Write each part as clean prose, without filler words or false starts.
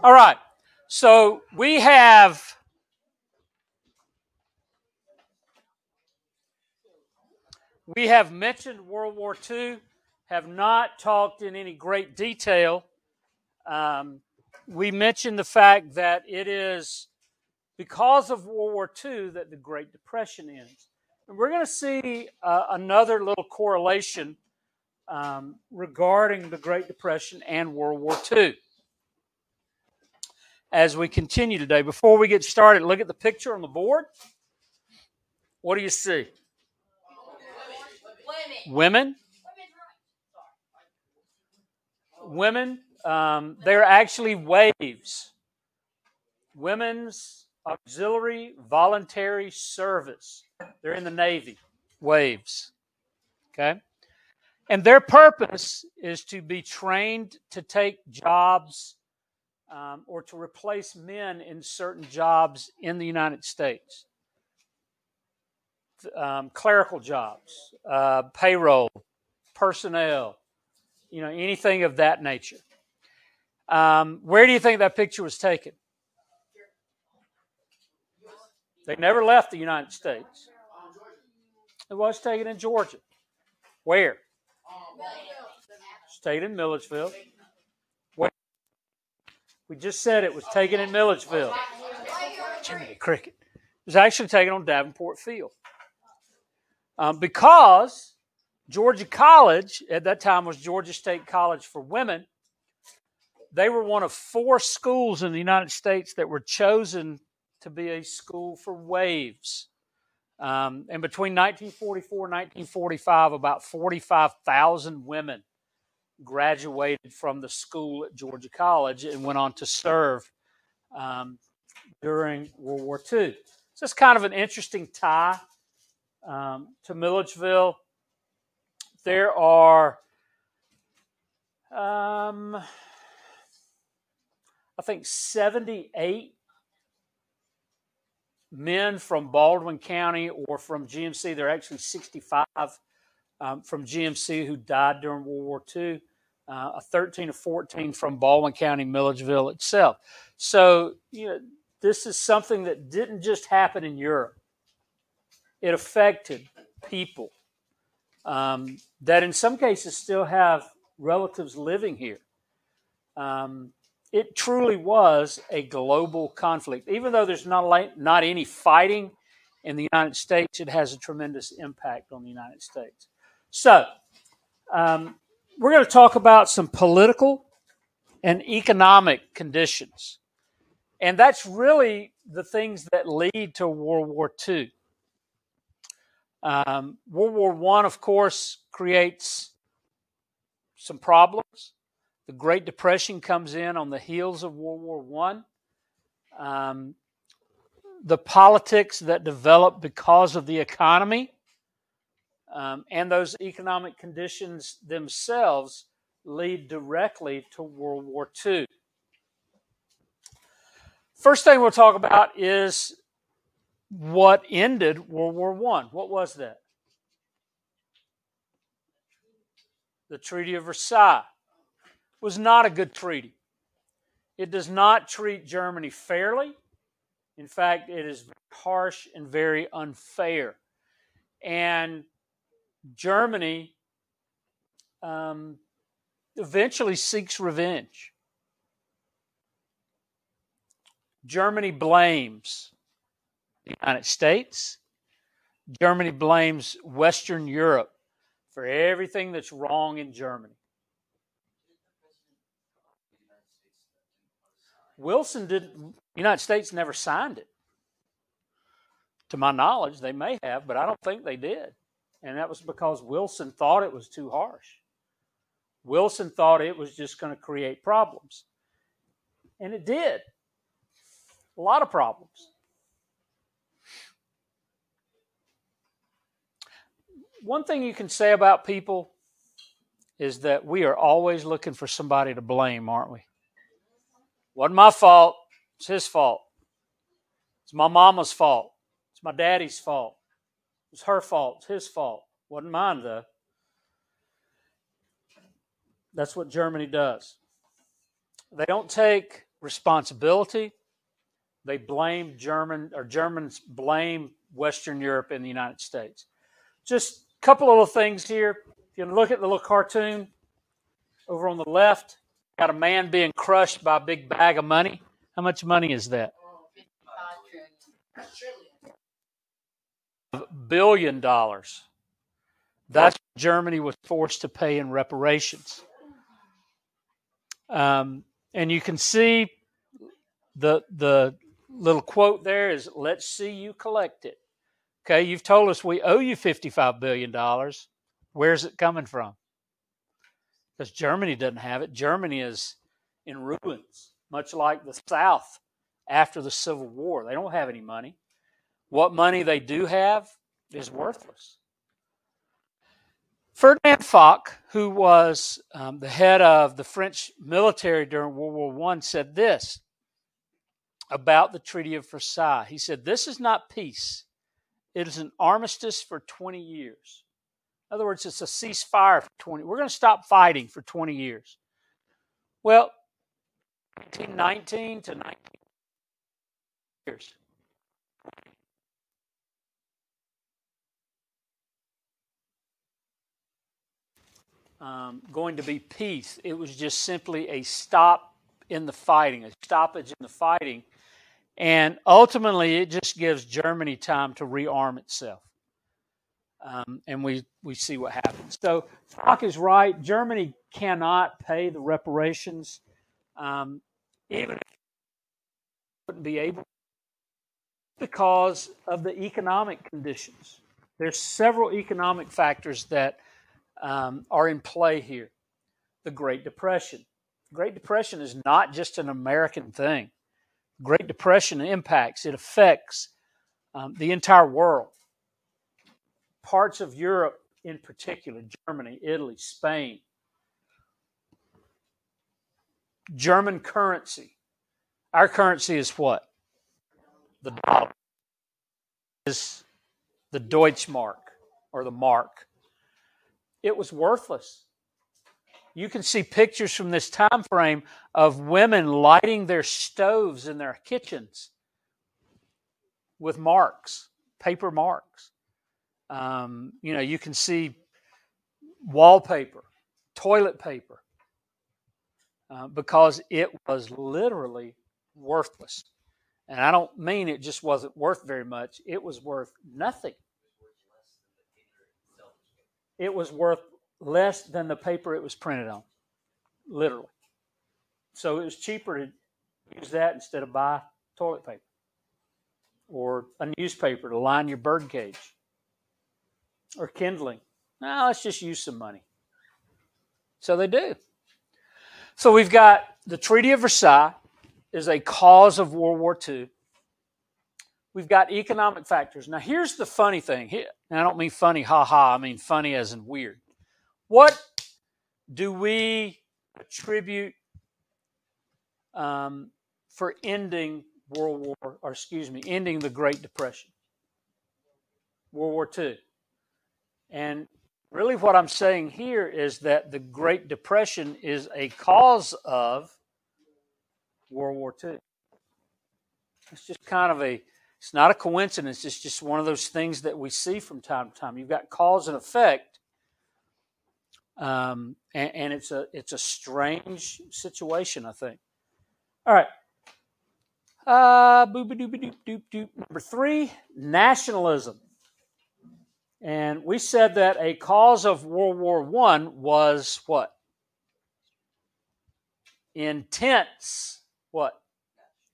All right. So we have mentioned World War II, have not talked in any great detail. We mentioned the fact that it is because of World War II that the Great Depression ends. And we're going to see another little correlation regarding the Great Depression and World War II as we continue today. Before we get started, look at the picture on the board. What do you see? Women. Women. They're actually waves. Women's Auxiliary Voluntary Service. They're in the Navy. Waves. Okay? And their purpose is to be trained to take jobs or to replace men in certain jobs in the United States. Clerical jobs, payroll, personnel, anything of that nature. Where do you think that picture was taken? They never left the United States. It was taken in Georgia. Where? It was taken in Milledgeville. Where? We just said it was taken in Milledgeville. Jiminy Cricket. It was actually taken on Davenport Field. Because Georgia College, at that time was Georgia State College for Women, they were one of 4 schools in the United States that were chosen to be a school for waves. And between 1944 and 1945, about 45,000 women graduated from the school at Georgia College and went on to serve during World War II. So it's kind of an interesting tie to Milledgeville. There are, I think, 78 men from Baldwin County or from GMC. There are actually 65 from GMC who died during World War II. 13 or 14 from Baldwin County, Milledgeville itself. So, this is something that didn't just happen in Europe. It affected people that in some cases still have relatives living here. It truly was a global conflict. Even though there's not any fighting in the United States, it has a tremendous impact on the United States. So, we're going to talk about some political and economic conditions. And that's really the things that lead to World War II. World War I, of course, creates some problems. The Great Depression comes in on the heels of World War I. The politics that develop because of the economy and those economic conditions themselves lead directly to World War II. First thing we'll talk about is what ended World War I. What was that? The Treaty of Versailles was not a good treaty. It does not treat Germany fairly. In fact, it is harsh and very unfair. And Germany eventually seeks revenge. Germany blames the United States. Germany blames Western Europe for everything that's wrong in Germany. The United States never signed it. To my knowledge, they may have, but I don't think they did. And that was because Wilson thought it was too harsh. Wilson thought it was just going to create problems. And it did. A lot of problems. One thing you can say about people is that we are always looking for somebody to blame, aren't we? Wasn't my fault. It's his fault. It's my mama's fault. It's my daddy's fault. It's her fault. It's his fault. Wasn't mine, though. That's what Germany does. They don't take responsibility. They blame Germans blame Western Europe and the United States. Just a couple of little things here. If you look at the little cartoon over on the left, got a man being crushed by a big bag of money. How much money is that? $55 billion. That's what Germany was forced to pay in reparations. And you can see the little quote there is, let's see you collect it. Okay, you've told us we owe you $55 billion. Where's it coming from? Because Germany doesn't have it. Germany is in ruins, much like the South after the Civil War. They don't have any money. What money they do have is worthless. Ferdinand Foch, who was the head of the French military during World War I, said this about the Treaty of Versailles. He said, "This is not peace. It is an armistice for 20 years. In other words, it's a ceasefire for 20. We're going to stop fighting for 20 years. Well, 1919 to 19 years. Going to be peace. It was just simply a stop in the fighting, a stoppage in the fighting. And ultimately, it just gives Germany time to rearm itself. And we see what happens. So Foch is right. Germany cannot pay the reparations. Even if it wouldn't be able, because of the economic conditions. There's several economic factors that are in play here. The Great Depression. The Great Depression is not just an American thing. Great Depression it affects the entire world. Parts of Europe in particular, Germany, Italy, Spain. German currency. Our currency is what? The dollar. Is the Deutschmark or the mark. It was worthless. You can see pictures from this time frame of women lighting their stoves in their kitchens with marks, paper marks. You can see wallpaper, toilet paper, because it was literally worthless. And I don't mean it just wasn't worth very much. It was worth nothing. It was worth less than the paper it was printed on, literally. So it was cheaper to use that instead of buy toilet paper or a newspaper to line your bird cage or kindling. No, let's just use some money. So they do. So we've got the Treaty of Versailles is a cause of World War II. We've got economic factors. Now, here's the funny thing. And I don't mean funny, ha-ha. I mean funny as in weird. What do we attribute for ending ending the Great Depression? World War II. And really what I'm saying here is that the Great Depression is a cause of World War II. It's just kind of it's not a coincidence. It's just one of those things that we see from time to time. You've got cause and effect, and it's a strange situation, I think. All right. Number 3, nationalism. And we said that a cause of World War I was what? Intense what?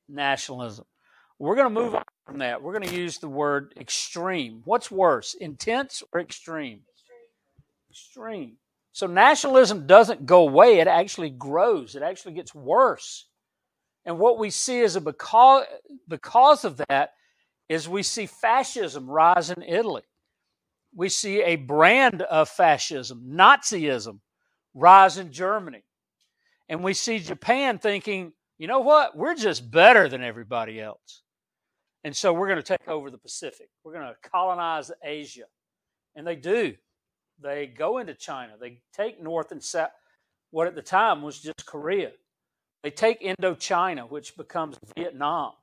Nationalism. We're going to move on from that. We're going to use the word extreme. What's worse, intense or extreme? Extreme. So nationalism doesn't go away. It actually grows. It actually gets worse. And what we see is because of that is we see fascism rise in Italy. We see a brand of fascism, Nazism, rise in Germany. And we see Japan thinking, you know what? We're just better than everybody else. And so we're going to take over the Pacific. We're going to colonize Asia. And they do. They go into China. They take North and South. what at the time was just Korea. They take Indochina, which becomes Vietnam,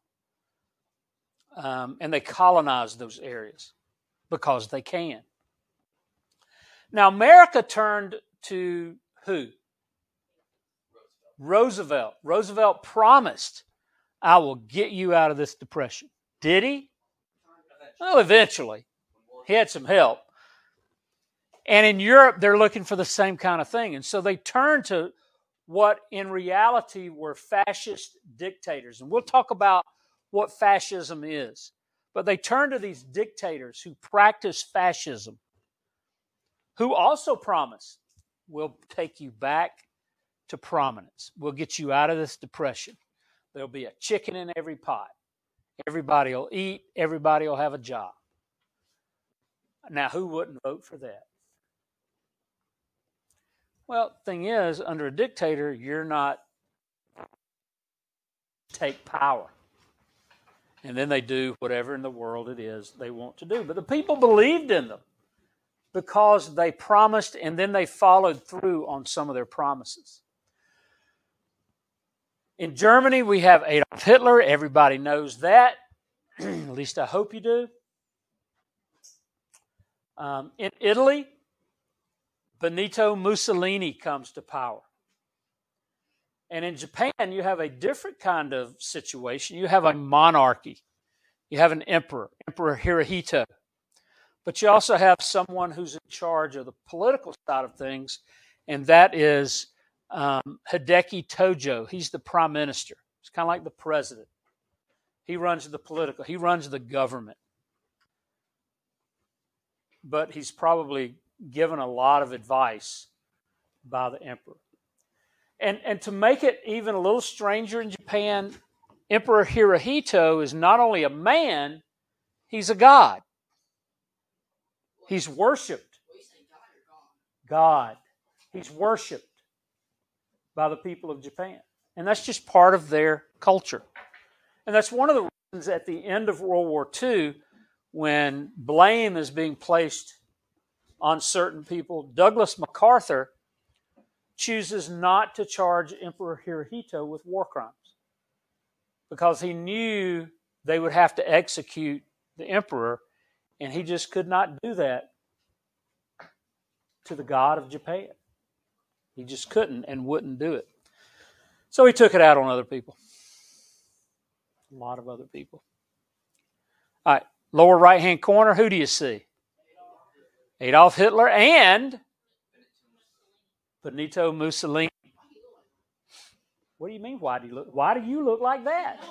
and they colonize those areas because they can. Now, America turned to who? Roosevelt. Roosevelt promised, I will get you out of this depression. Did he? Well, eventually. He had some help. And in Europe, they're looking for the same kind of thing. And so they turned to what in reality were fascist dictators. And we'll talk about what fascism is. But they turned to these dictators who practice fascism, who also promise, we'll take you back to prominence. We'll get you out of this depression. There'll be a chicken in every pot. Everybody will eat. Everybody will have a job. Now, who wouldn't vote for that? Well, the thing is, under a dictator, you're not take power. And then they do whatever in the world it is they want to do. But the people believed in them because they promised and then they followed through on some of their promises. In Germany, we have Adolf Hitler. Everybody knows that. At least I hope you do. In Italy, Benito Mussolini comes to power. And in Japan, you have a different kind of situation. You have a monarchy. You have an emperor, Emperor Hirohito. But you also have someone who's in charge of the political side of things, and that is Hideki Tojo. He's the prime minister. It's kind of like the president. He runs he runs the government. But he's probably given a lot of advice by the emperor. And to make it even a little stranger in Japan, Emperor Hirohito is not only a man, he's a god. He's worshipped. God. He's worshipped by the people of Japan. And that's just part of their culture. And that's one of the reasons at the end of World War II, when blame is being placed on certain people, Douglas MacArthur chooses not to charge Emperor Hirohito with war crimes because he knew they would have to execute the emperor, and he just could not do that to the God of Japan. He just couldn't and wouldn't do it. So he took it out on other people. A lot of other people. All right, lower right-hand corner, who do you see? Adolf Hitler and Benito Mussolini. What do you mean, why do you look like that? I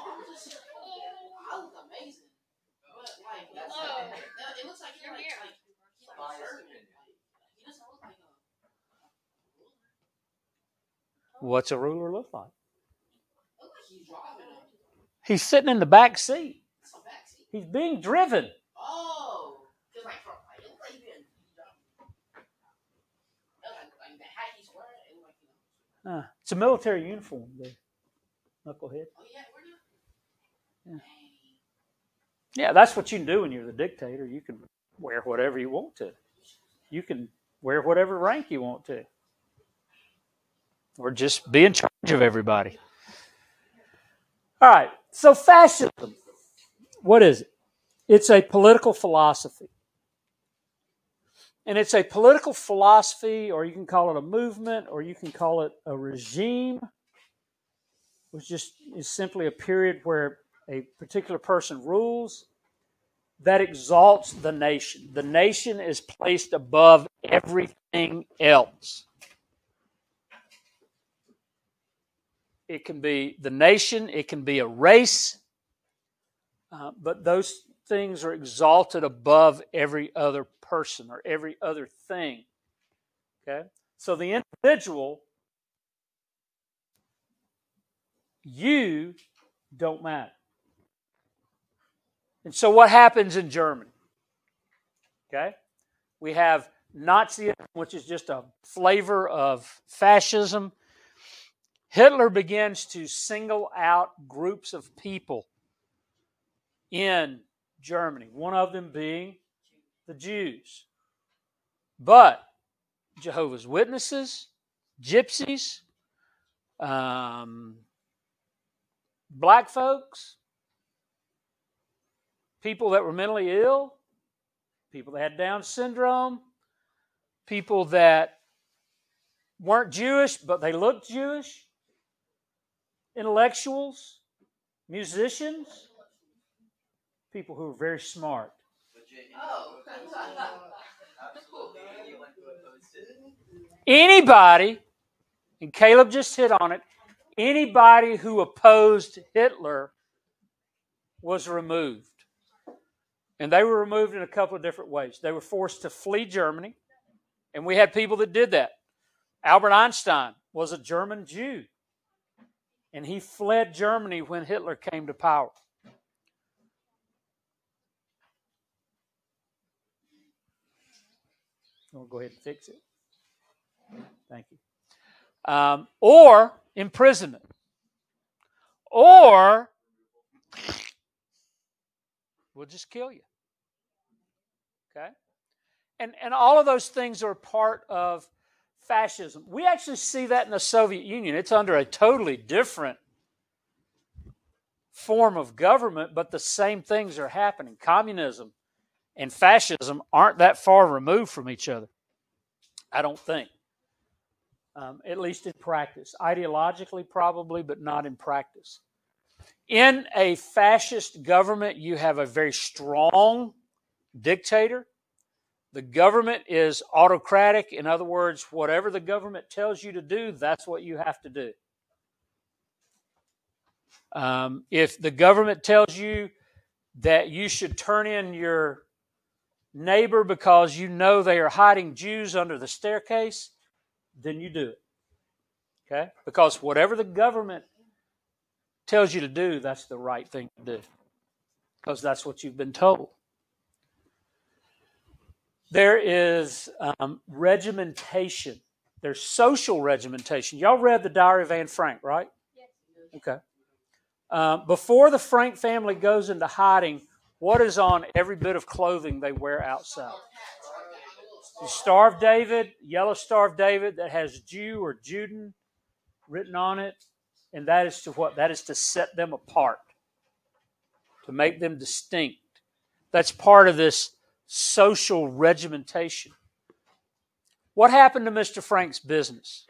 look amazing. But it looks like you're like he doesn't look like a ruler. What's a ruler look like? Look like he's driving him. He's sitting in the back seat. That's a back seat. He's being driven. Oh, because like it looks like he's being like the hat he's wearing. It looks like It's a military uniform there, knucklehead. Oh yeah, we're not. Yeah, that's what you can do when you're the dictator. You can wear whatever you want to. You can wear whatever rank you want to. Or just be in charge of everybody. All right, so fascism, what is it? It's a political philosophy. And it's a political philosophy, or you can call it a movement, or you can call it a regime, which is simply a period where a particular person rules that exalts the nation. The nation is placed above everything else. It can be the nation, it can be a race, but those things are exalted above every other person or every other thing. Okay? So the individual, you don't matter. And so what happens in Germany? Okay? We have Nazism, which is just a flavor of fascism. Hitler begins to single out groups of people in Germany, one of them being the Jews. But Jehovah's Witnesses, gypsies, black folks, people that were mentally ill, people that had Down syndrome, people that weren't Jewish but they looked Jewish, intellectuals, musicians, people who were very smart. Anybody, and Caleb just hit on it, anybody who opposed Hitler was removed. And they were removed in a couple of different ways. They were forced to flee Germany, and we had people that did that. Albert Einstein was a German Jew, and he fled Germany when Hitler came to power. I'll go ahead and fix it. Thank you. Or imprisonment. Or we'll just kill you. Okay? And all of those things are part of fascism. We actually see that in the Soviet Union. It's under a totally different form of government, but the same things are happening. Communism and fascism aren't that far removed from each other, I don't think. At least in practice. Ideologically, probably, but not in practice. In a fascist government, you have a very strong dictator. The government is autocratic. In other words, whatever the government tells you to do, that's what you have to do. If the government tells you that you should turn in your neighbor because you know they are hiding Jews under the staircase, then you do it. Okay? Because whatever the government tells you to do, that's the right thing to do. Because that's what you've been told. There is regimentation. There's social regimentation. Y'all read The Diary of Anne Frank, right? Yes. Okay. Before the Frank family goes into hiding, what is on every bit of clothing they wear outside? The Star of David, yellow Star of David that has Jew or Juden written on it. And that is to what? That is to set them apart, to make them distinct. That's part of this social regimentation. What happened to Mr. Frank's business?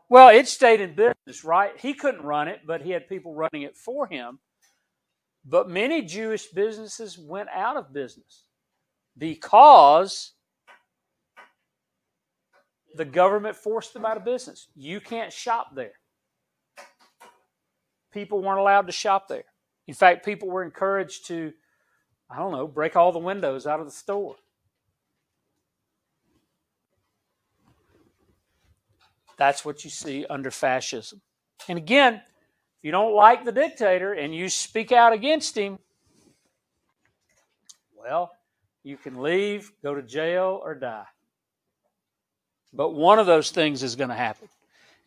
Well, it stayed in business, right? He couldn't run it, but he had people running it for him. But many Jewish businesses went out of business because the government forced them out of business. You can't shop there. People weren't allowed to shop there. In fact, people were encouraged to, break all the windows out of the store. That's what you see under fascism. And again, if you don't like the dictator and you speak out against him, well, you can leave, go to jail, or die. But one of those things is going to happen.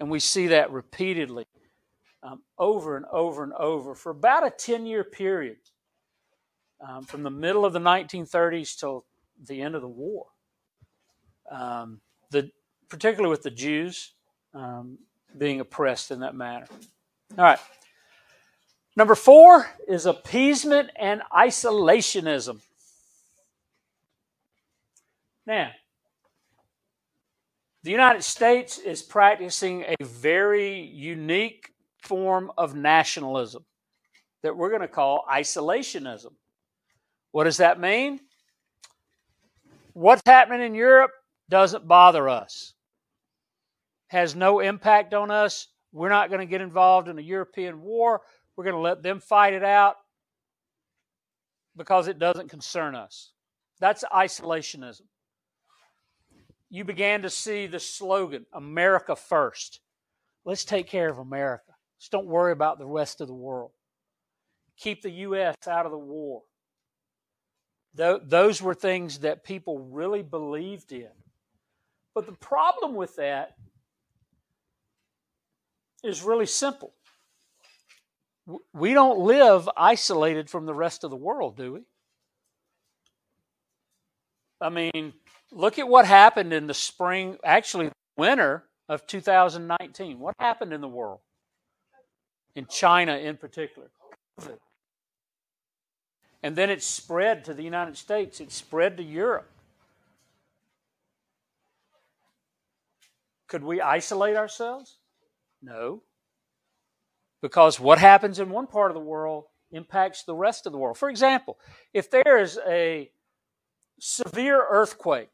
And we see that repeatedly, over and over and over, for about a 10-year period, from the middle of the 1930s till the end of the war. Particularly with the Jews being oppressed in that manner. All right. Number 4 is appeasement and isolationism. Now, the United States is practicing a very unique form of nationalism that we're going to call isolationism. What does that mean? What's happening in Europe doesn't bother us. Has no impact on us. We're not going to get involved in a European war. We're going to let them fight it out because it doesn't concern us. That's isolationism. You began to see the slogan, America first. Let's take care of America. Just don't worry about the rest of the world. Keep the U.S. out of the war. Those were things that people really believed in. But the problem with that is really simple. We don't live isolated from the rest of the world, do we? I mean, look at what happened in the spring, actually winter of 2019? What happened in the world? In China in particular. And then it spread to the United States. It spread to Europe. Could we isolate ourselves? No. Because what happens in one part of the world impacts the rest of the world. For example, if there is a severe earthquake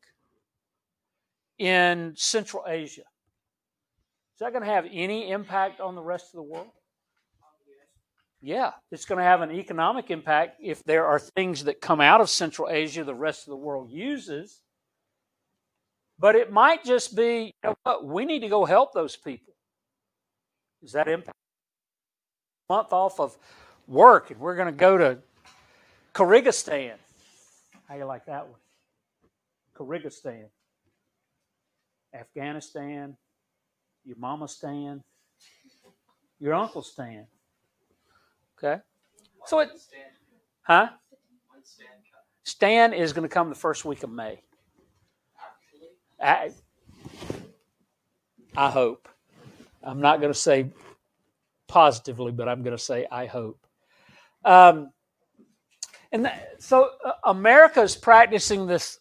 in Central Asia, is that going to have any impact on the rest of the world? Yeah, it's going to have an economic impact if there are things that come out of Central Asia the rest of the world uses. But it might just be, you know what, we need to go help those people. Does that impact? A month off of work, and we're going to go to Kyrgyzstan. How you like that one? Kyrgyzstan. Afghanistan. Your mama stand. Your uncle stand. Okay? So it... Huh? Stan is going to come the first week of May. I hope. I'm not going to say positively, but I'm going to say I hope. So America is practicing this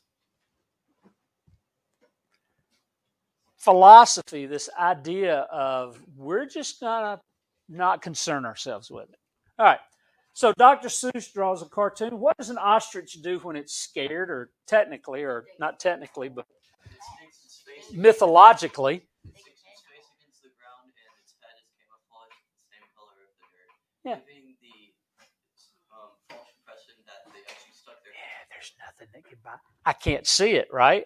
philosophy, this idea of we're just going to not concern ourselves with it. All right. So Dr. Seuss draws a cartoon. What does an ostrich do when it's scared, or technically, or not technically, but mythologically? Yeah. There's nothing that can buy. I can't see it, right?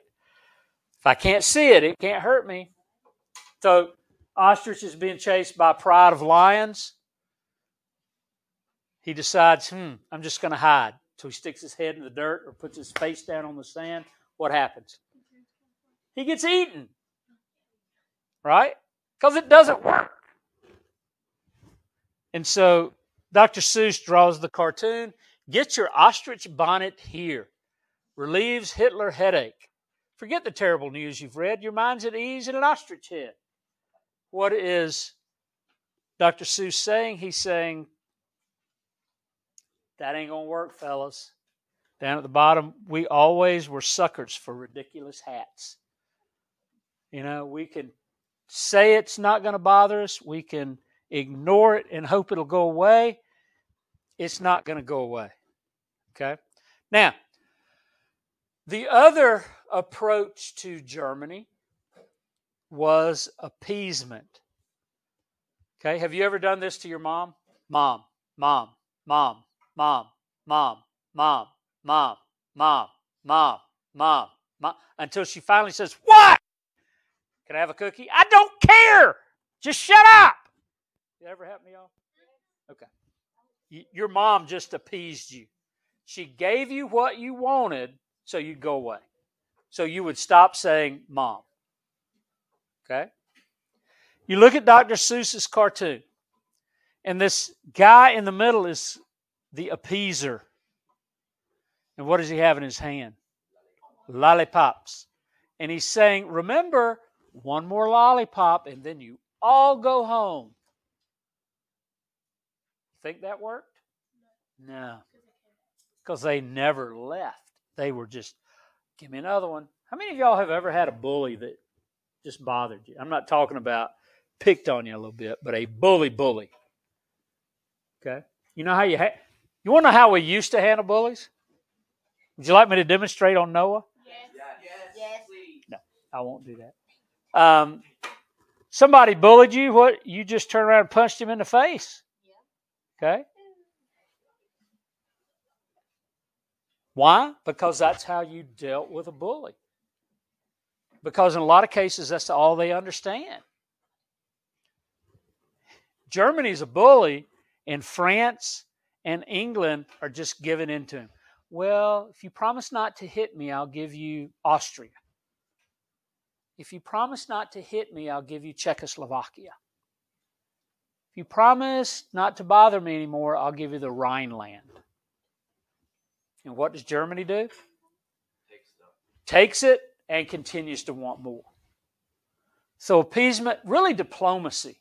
If I can't see it, it can't hurt me. So, ostrich is being chased by a pride of lions. He decides, I'm just going to hide. So he sticks his head in the dirt or puts his face down on the sand. What happens? He gets eaten. Right? Because it doesn't work. And so Dr. Seuss draws the cartoon. Get your ostrich bonnet here. Relieves Hitler headache. Forget the terrible news you've read. Your mind's at ease in an ostrich head. What is Dr. Seuss saying? He's saying, that ain't going to work, fellas. Down at the bottom, we always were suckers for ridiculous hats. You know, we can say it's not going to bother us. We can ignore it and hope it'll go away. It's not going to go away. Okay? Now, the other approach to Germany was appeasement. Okay? Have you ever done this to your mom? Mom, mom, mom, mom, mom, mom, mom, mom, mom, mom, mom, until she finally says, what? Can I have a cookie? I don't care. Just shut up. Did that ever happen to y'all? Okay. Your mom just appeased you. She gave you what you wanted so you'd go away. So you would stop saying mom. Okay? You look at Dr. Seuss's cartoon, and this guy in the middle is the appeaser. And what does he have in his hand? Lollipops. And he's saying, remember, one more lollipop, and then you all go home. Think that worked? No. Because they never left. They were just, give me another one. How many of y'all have ever had a bully that just bothered you? I'm not talking about picked on you a little bit, but a bully. Okay? You know how you want to know how we used to handle bullies? Would you like me to demonstrate on Noah? Yes. No, I won't do that. Somebody bullied you, what? You just turn around and punched him in the face. Okay? Why? Because that's how you dealt with a bully. Because in a lot of cases, that's all they understand. Germany's a bully, and France and England are just giving in to him. Well, if you promise not to hit me, I'll give you Austria. If you promise not to hit me, I'll give you Czechoslovakia. If you promise not to bother me anymore, I'll give you the Rhineland. And what does Germany do? Takes it and continues to want more. So appeasement, really diplomacy,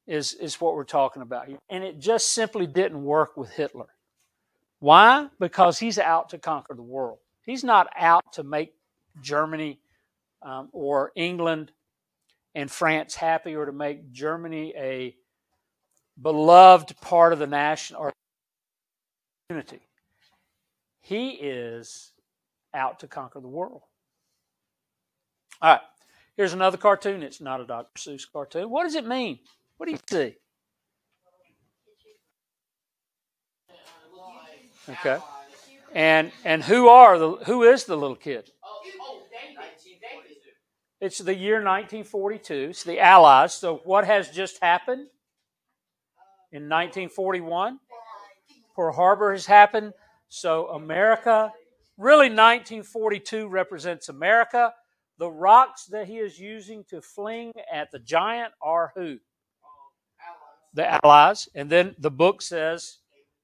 is what we're talking about here. And it just simply didn't work with Hitler. Why? Because he's out to conquer the world. He's not out to make Germany or England and France happy, or to make Germany a beloved part of the national unity. He is out to conquer the world. All right. Here's another cartoon. It's not a Dr. Seuss cartoon. What does it mean? What do you see? Okay. And who is the little kid? It's the year 1942. It's the Allies. So what has just happened? In 1941, Pearl Harbor has happened. So America, really 1942 represents America. The rocks that he is using to fling at the giant are who? The Allies. And then the book says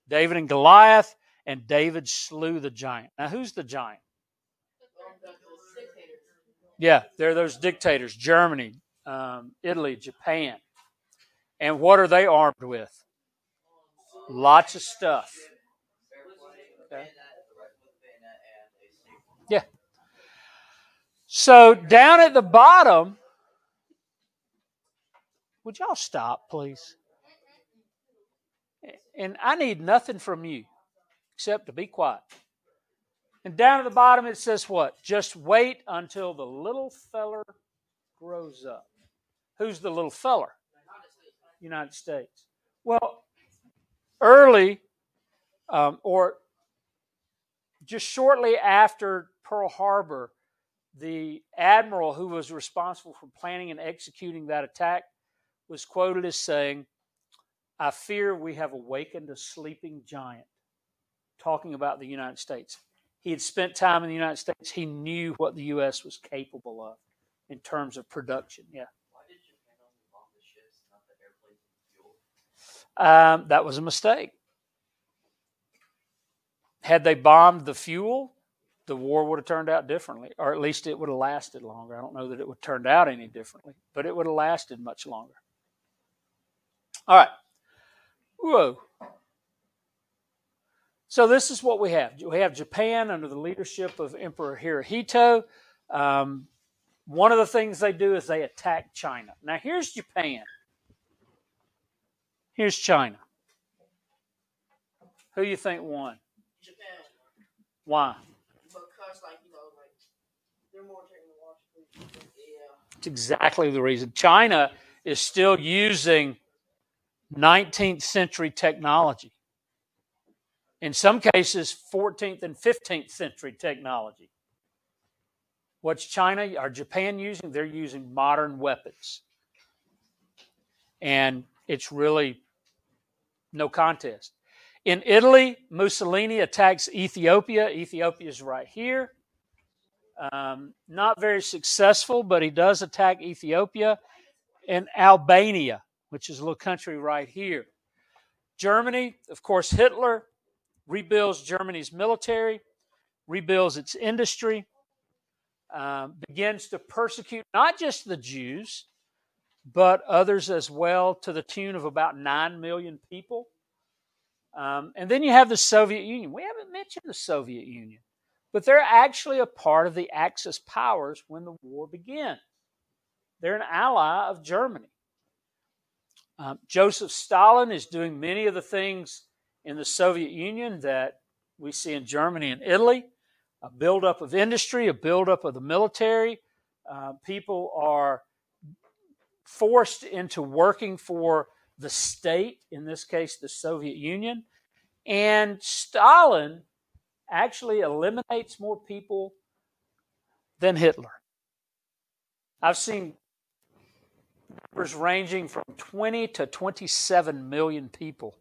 David and Goliath, and David slew the giant. Now, who's the giant? Yeah, they're those dictators. Germany, Italy, Japan. And what are they armed with? Lots of stuff. Okay. Yeah. So down at the bottom, would y'all stop, please? And I need nothing from you except to be quiet. And down at the bottom it says what? Just wait until the little feller grows up. Who's the little feller? United States. Well, early or just shortly after Pearl Harbor, the admiral who was responsible for planning and executing that attack was quoted as saying, "I fear we have awakened a sleeping giant," talking about the United States. He had spent time in the United States. He knew what the U.S. was capable of in terms of production. Yeah. Why did Japan only bomb the ships, not the airplanes and fuel? That was a mistake. Had they bombed the fuel, the war would have turned out differently, or at least it would have lasted longer. I don't know that it would have turned out any differently, but it would have lasted much longer. All right. Whoa. So this is what we have. We have Japan under the leadership of Emperor Hirohito. One of the things they do is they attack China. Now here's Japan. Here's China. Who you think won? Japan. Why? Because, they're more technological. Yeah. It's exactly the reason. China is still using 19th century technology. In some cases, 14th and 15th century technology. What's China or Japan using? They're using modern weapons. And it's really no contest. In Italy, Mussolini attacks Ethiopia. Ethiopia is right here. Not very successful, but he does attack Ethiopia. And Albania, which is a little country right here. Germany, of course, Hitler rebuilds Germany's military, rebuilds its industry, begins to persecute not just the Jews, but others as well, to the tune of about 9 million people. And then you have the Soviet Union. We haven't mentioned the Soviet Union, but they're actually a part of the Axis powers when the war began. They're an ally of Germany. Joseph Stalin is doing many of the things in the Soviet Union that we see in Germany and Italy. A buildup of industry, a buildup of the military. People are forced into working for the state, in this case, the Soviet Union. And Stalin actually eliminates more people than Hitler. I've seen numbers ranging from 20 to 27 million people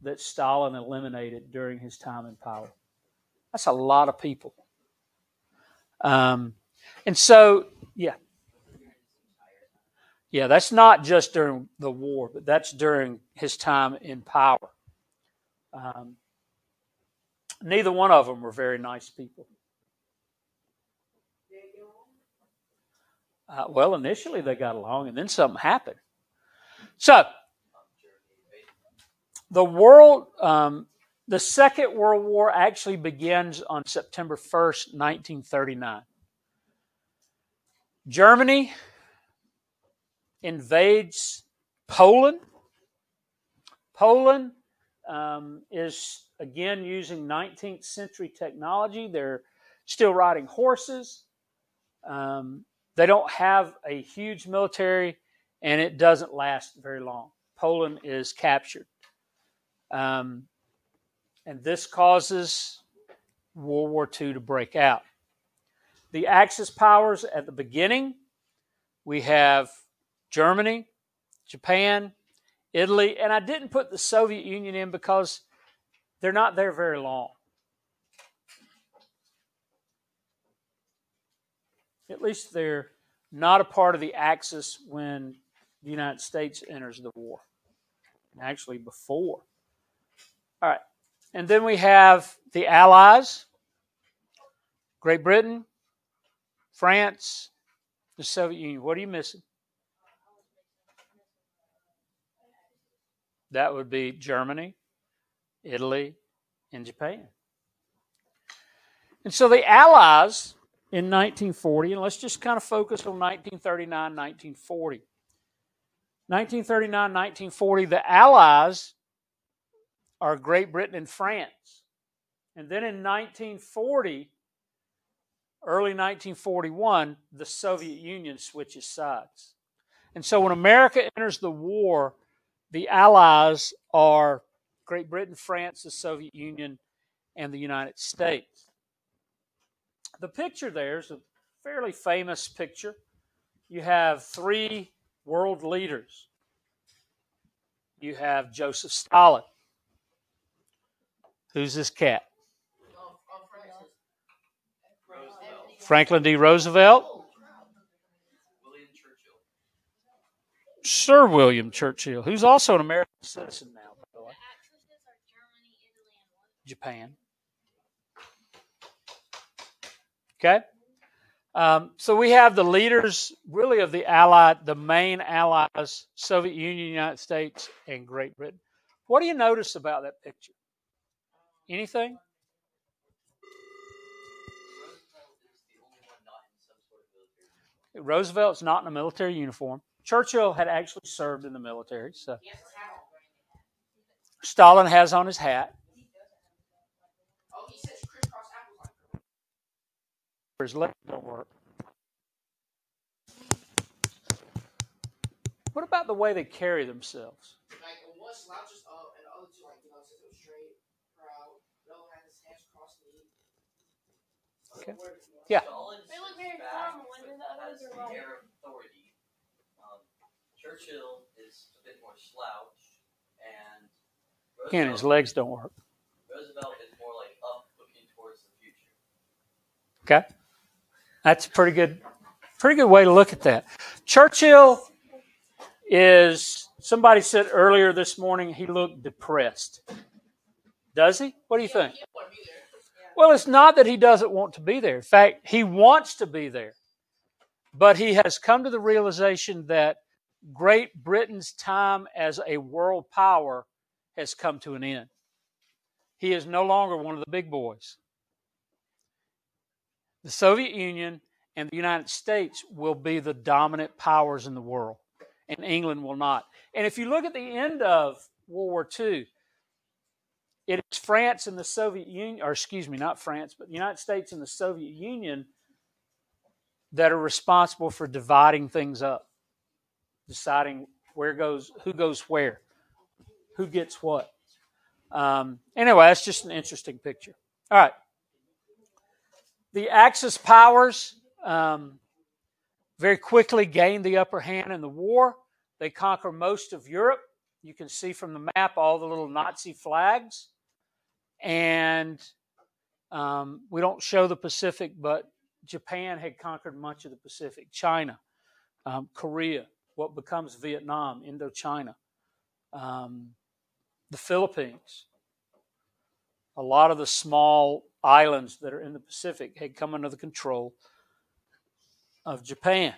that Stalin eliminated during his time in power. That's a lot of people. And so, yeah. Yeah, that's not just during the war, but that's during his time in power. Neither one of them were very nice people. Well, initially they got along, and then something happened. So, the Second World War actually begins on September 1st, 1939. Germany invades Poland. Poland is, again, using 19th century technology. They're still riding horses. They don't have a huge military, and it doesn't last very long. Poland is captured. And this causes World War II to break out. The Axis powers at the beginning, we have Germany, Japan, Italy, and I didn't put the Soviet Union in because they're not there very long. At least they're not a part of the Axis when the United States enters the war. Actually, before. All right. And then we have the Allies, Great Britain, France, the Soviet Union. What are you missing? That would be Germany, Italy, and Japan. And so the Allies in 1940, and let's just kind of focus on 1939, 1940. 1939, 1940, the Allies are Great Britain and France. And then in 1940, early 1941, the Soviet Union switches sides. And so when America enters the war, the Allies are Great Britain, France, the Soviet Union, and the United States. The picture there is a fairly famous picture. You have three world leaders. You have Joseph Stalin. Who's this cat? Franklin D. Roosevelt. Sir William Churchill, who's also an American citizen now, by the way. Japan. Okay? So we have the leaders, really, of the main allies, Soviet Union, United States, and Great Britain. What do you notice about that picture? Anything? Roosevelt's not in a military uniform. Churchill had actually served in the military. So Stalin has on his hat. His legs don't work. What about the way they carry themselves? Like one slouches up and the other two, like, sit straight, proud. The other has his hands crossed the knee. Okay. Yeah. They look very formal, and the others are wrong. Air of authority. Churchill is a bit more slouched, and Again, his legs don't work. Roosevelt is more like up, looking towards the future. Okay, that's a pretty good way to look at that. Churchill is. Somebody said earlier this morning he looked depressed. Does he? What do you think? Well, it's not that he doesn't want to be there. In fact, he wants to be there. But he has come to the realization that Great Britain's time as a world power has come to an end. He is no longer one of the big boys. The Soviet Union and the United States will be the dominant powers in the world, and England will not. And if you look at the end of World War II, it is France and the Soviet Union, or excuse me, not France, but the United States and the Soviet Union that are responsible for dividing things up, deciding who goes where, who gets what. Anyway, that's just an interesting picture. All right. The Axis powers very quickly gained the upper hand in the war. They conquer most of Europe. You can see from the map all the little Nazi flags. And we don't show the Pacific, but Japan had conquered much of the Pacific. China, Korea, what becomes Vietnam, Indochina, the Philippines. A lot of the small islands that are in the Pacific had come under the control of Japan.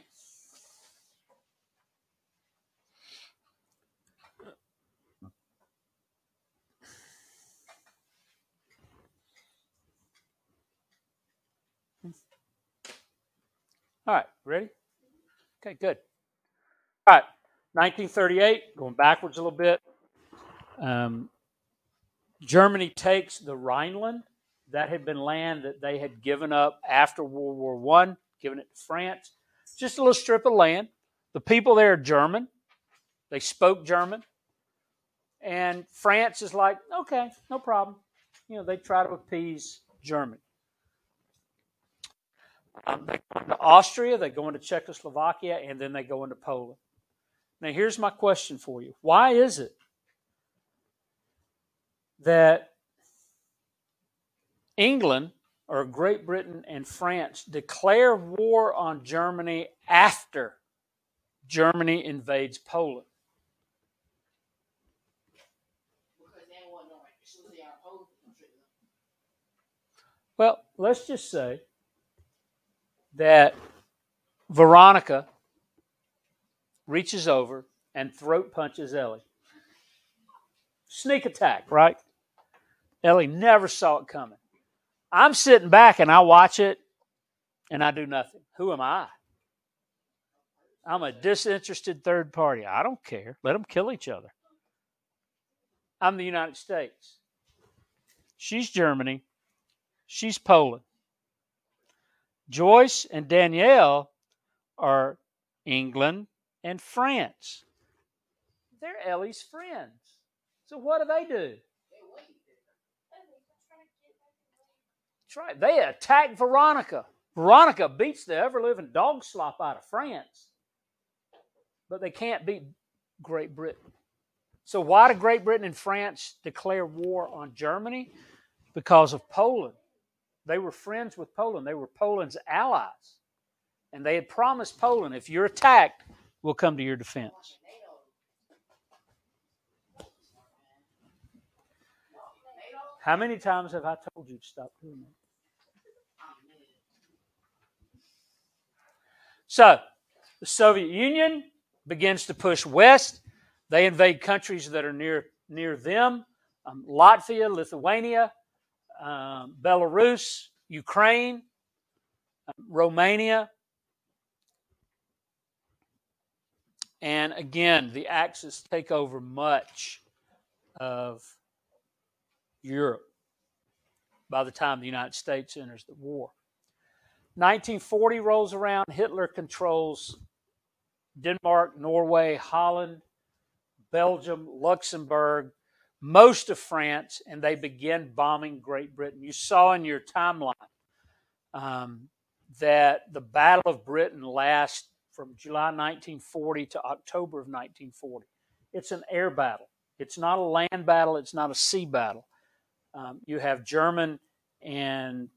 All right, ready? Okay, good. All right, 1938, going backwards a little bit. Germany takes the Rhineland. That had been land that they had given up after World War I, given it to France. Just a little strip of land. The people there are German. They spoke German. And France is like, okay, no problem. They try to appease Germany. They go into Austria, they go into Czechoslovakia, and then they go into Poland. Now, here's my question for you. Why is it that England, or Great Britain and France, declare war on Germany after Germany invades Poland? Well, let's just say that Veronica reaches over and throat punches Ellie. Sneak attack, right? Ellie never saw it coming. I'm sitting back and I watch it and I do nothing. Who am I? I'm a disinterested third party. I don't care. Let them kill each other. I'm the United States. She's Germany. She's Poland. Joyce and Danielle are England and France. They're Ellie's friends. So what do? That's right. They attack Veronica. Veronica beats the ever-living dog slop out of France. But they can't beat Great Britain. So why did Great Britain and France declare war on Germany? Because of Poland. They were friends with Poland. They were Poland's allies. And they had promised Poland, if you're attacked, we'll come to your defense. How many times have I told you to stop doing that? So, the Soviet Union begins to push west. They invade countries that are near them. Latvia, Lithuania, Belarus, Ukraine, Romania. And again, the Axis take over much of Europe by the time the United States enters the war. 1940 rolls around. Hitler controls Denmark, Norway, Holland, Belgium, Luxembourg, most of France, and they begin bombing Great Britain. You saw in your timeline that the Battle of Britain lasts from July 1940 to October of 1940. It's an air battle. It's not a land battle. It's not a sea battle. You have German and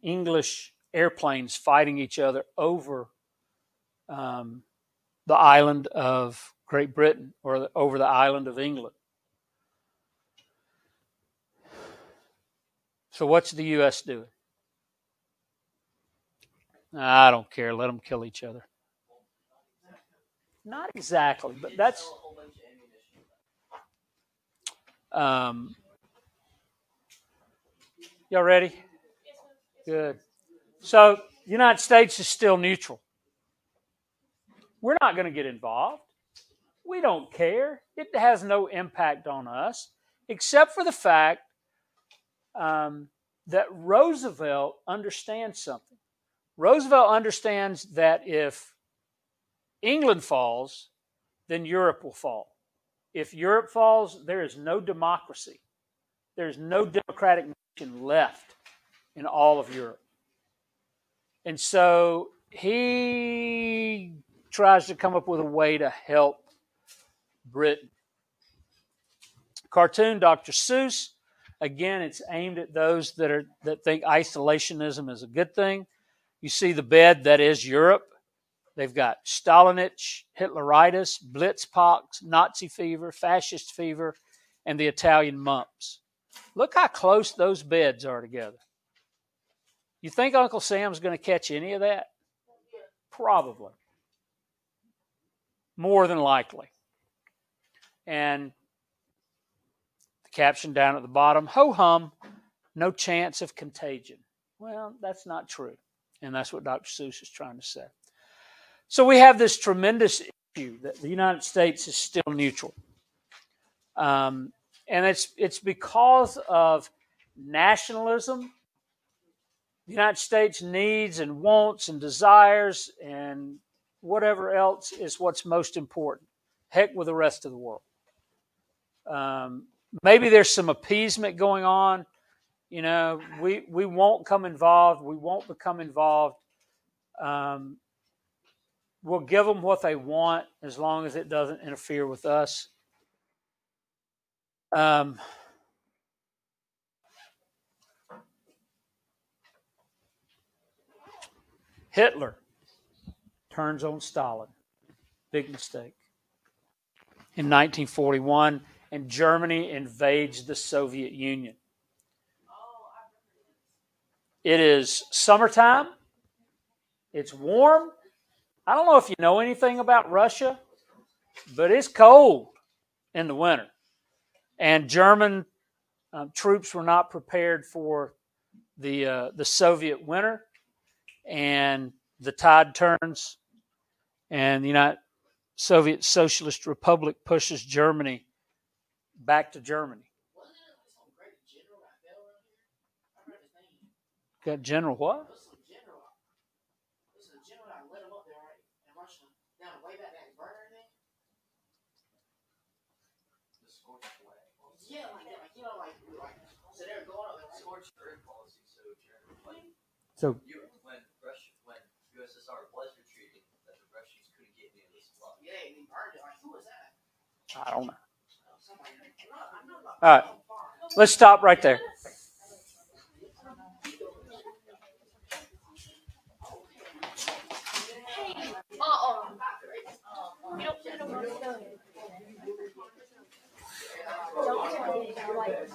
English airplanes fighting each other over the island of Great Britain or over the island of England. So what's the U.S. doing? I don't care. Let them kill each other. Not exactly, but that's... y'all ready? Good. So, the United States is still neutral. We're not going to get involved. We don't care. It has no impact on us, except for the fact that Roosevelt understands something. Roosevelt understands that if England falls, then Europe will fall. If Europe falls, there is no democracy. There's no democratic nation left in all of Europe. And so he tries to come up with a way to help Britain. Cartoon, Dr. Seuss. Again, it's aimed at those that think isolationism is a good thing. You see the bed that is Europe. They've got Stalinich, Hitleritis, Blitzpox, Nazi fever, fascist fever, and the Italian mumps. Look how close those beds are together. You think Uncle Sam's going to catch any of that? Probably. More than likely. And the caption down at the bottom, ho-hum, no chance of contagion. Well, that's not true. And that's what Dr. Seuss is trying to say. So we have this tremendous issue that the United States is still neutral. And it's because of nationalism. The United States needs and wants and desires and whatever else is what's most important. Heck with the rest of the world. Maybe there's some appeasement going on. You know, we won't come involved. We won't become involved. We'll give them what they want as long as it doesn't interfere with us. Hitler turns on Stalin. Big mistake. In 1941, and Germany invades the Soviet Union. It is summertime. It's warm. I don't know if you know anything about Russia, but it's cold in the winter. And German troops were not prepared for the Soviet winter, and the tide turns, and the United Soviet Socialist Republic pushes Germany back to Germany. Wasn't it some great general that fell around here? I forgot his name. Got General what? It was some general. It was a general that led him up there, right? In Russia. Down way back that burner thing. The scorched flag. Yeah, like you know, like so they're going up there. Right? Scorched earth policy. So Germany, like, So when USSR was retreating, that the Russians couldn't get any of this stuff. Yeah, they burned it. Like, who was that? I don't know. Somebody. All right, let's stop right there. You don't put them on the stove. Don't tell me like.